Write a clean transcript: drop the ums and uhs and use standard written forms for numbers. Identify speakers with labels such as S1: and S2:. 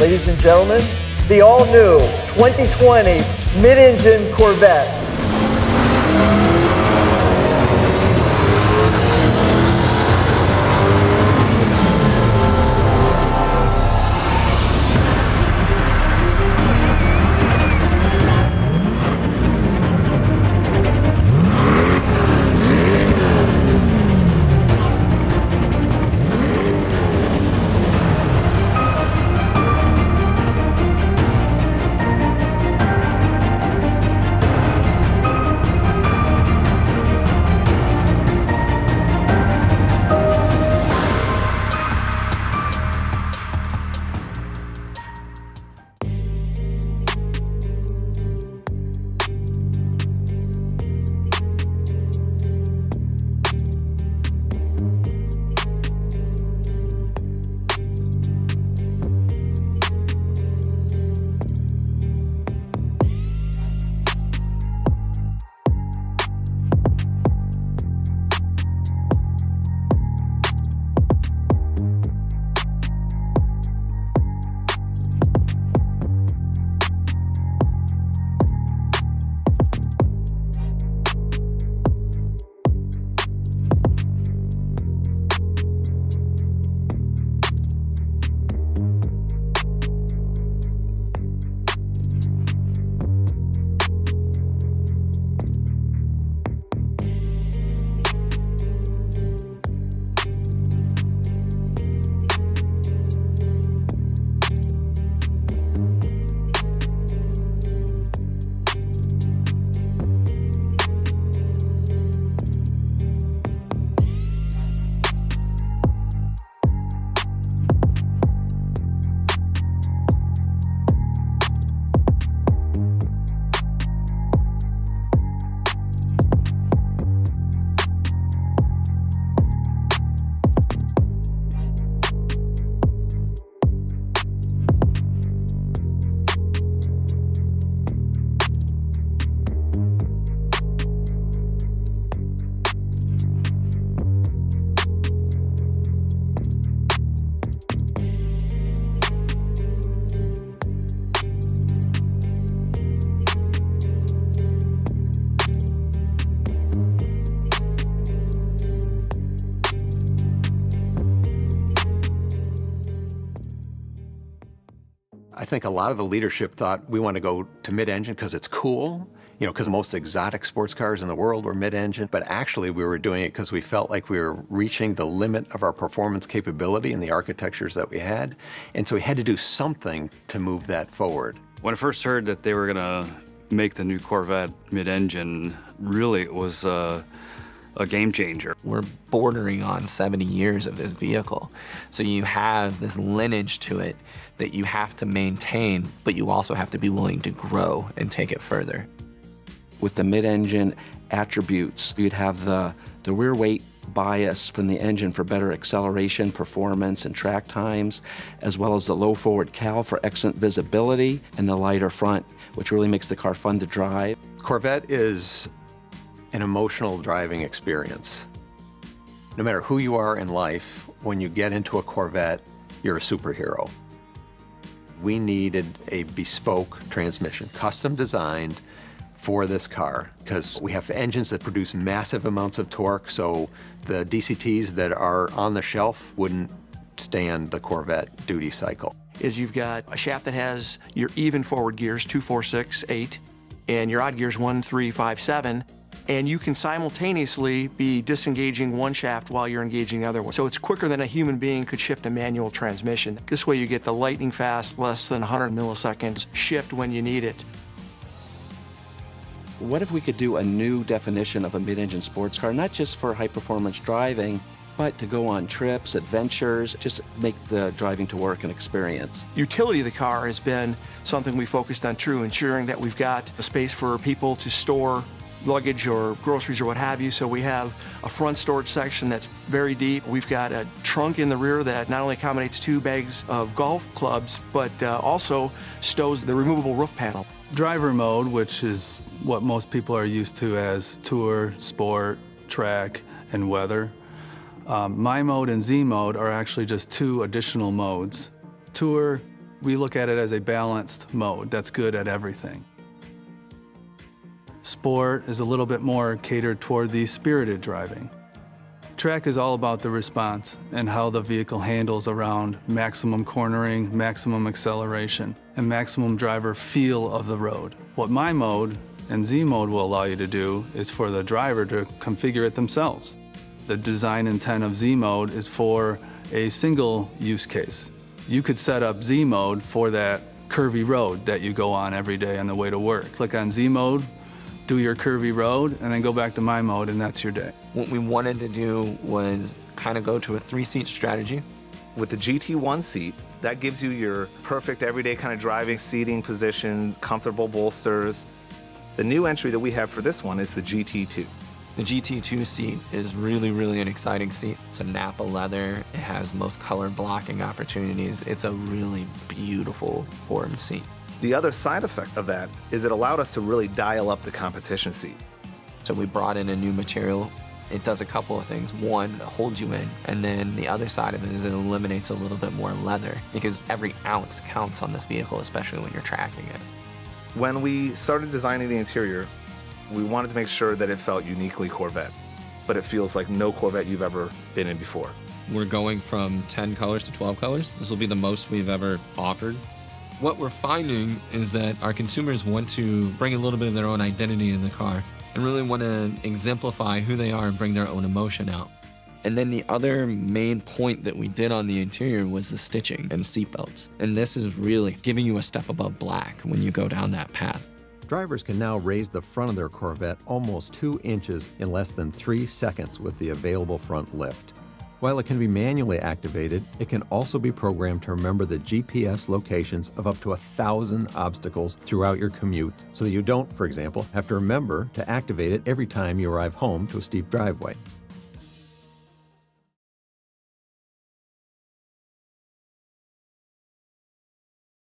S1: Ladies and gentlemen, the all-new 2020 mid-engine Corvette.
S2: I think a lot of the leadership thought we want to go to mid-engine because it's cool, you know, because the most exotic sports cars in the world were mid-engine, but actually we were doing it because we felt like we were reaching the limit of our performance capability in the architectures that we had, and so we had to do something to move that forward.
S3: When I first heard that they were going to make the new Corvette mid-engine, really it was a game changer.
S4: We're bordering on 70 years of this vehicle. So you have this lineage to it that you have to maintain, but you also have to be willing to grow and take it further.
S5: With the mid-engine attributes, you'd have the rear weight bias from the engine for better acceleration, performance, and track times, as well as the low forward cowl for excellent visibility, and the lighter front, which really makes the car fun to drive.
S2: Corvette is an emotional driving experience. No matter who you are in life, when you get into a Corvette, you're a superhero. We needed a bespoke transmission, custom designed for this car, because we have engines that produce massive amounts of torque, so the DCTs that are on the shelf wouldn't stand the Corvette duty cycle.
S6: Is you've got a shaft that has your even forward gears, 2, 4, 6, 8, and your odd gears, 1, 3, 5, 7. And you can simultaneously be disengaging one shaft while you're engaging the other one. So it's quicker than a human being could shift a manual transmission. This way you get the lightning fast, less than 100 milliseconds shift when you need it.
S5: What if we could do a new definition of a mid-engine sports car, not just for high-performance driving, but to go on trips, adventures, just make the driving to work an experience.
S6: Utility of the car has been something we focused on too, ensuring that we've got a space for people to store luggage or groceries or what have you. So we have a front storage section that's very deep. We've got a trunk in the rear that not only accommodates 2 bags of golf clubs, but also stows the removable roof panel.
S7: Driver mode, which is what most people are used to as tour, sport, track, and weather. My mode and Z mode are actually just 2 additional modes. Tour We look at it as a balanced mode that's good at everything. Sport is a little bit more catered toward the spirited driving. Track is all about the response and how the vehicle handles around maximum cornering, maximum acceleration, and maximum driver feel of the road. What my mode and Z mode will allow you to do is for the driver to configure it themselves. The design intent of Z mode is for a single use case. You could set up Z mode for that curvy road that you go on every day on the way to work. Click on Z mode, do your curvy road, and then go back to my mode, and that's your day.
S4: What we wanted to do was kind of go to a 3-seat strategy.
S8: With the GT1 seat, that gives you your perfect everyday kind of driving seating position, comfortable bolsters. The new entry that we have for this one is the GT2.
S4: The GT2 seat is really an exciting seat. It's a Napa leather. It has most color blocking opportunities. It's a really beautiful formed seat.
S8: The other side effect of that is it allowed us to really dial up the competition seat.
S4: So we brought in a new material. It does a couple of things. One, it holds you in, and then the other side of it is it eliminates a little bit more leather because every ounce counts on this vehicle, especially when you're tracking it.
S8: When we started designing the interior, we wanted to make sure that it felt uniquely Corvette, but it feels like no Corvette you've ever been in before.
S9: We're going from 10 colors to 12 colors. This will be the most we've ever offered. What we're finding is that our consumers want to bring a little bit of their own identity in the car and really want to exemplify who they are and bring their own emotion out. And then the other main point that we did on the interior was the stitching and seatbelts. And this is really giving you a step above black when you go down that path.
S2: Drivers can now raise the front of their Corvette almost 2 inches in less than 3 seconds with the available front lift. While it can be manually activated, it can also be programmed to remember the GPS locations of up to 1,000 obstacles throughout your commute, so that you don't, for example, have to remember to activate it every time you arrive home to a steep driveway.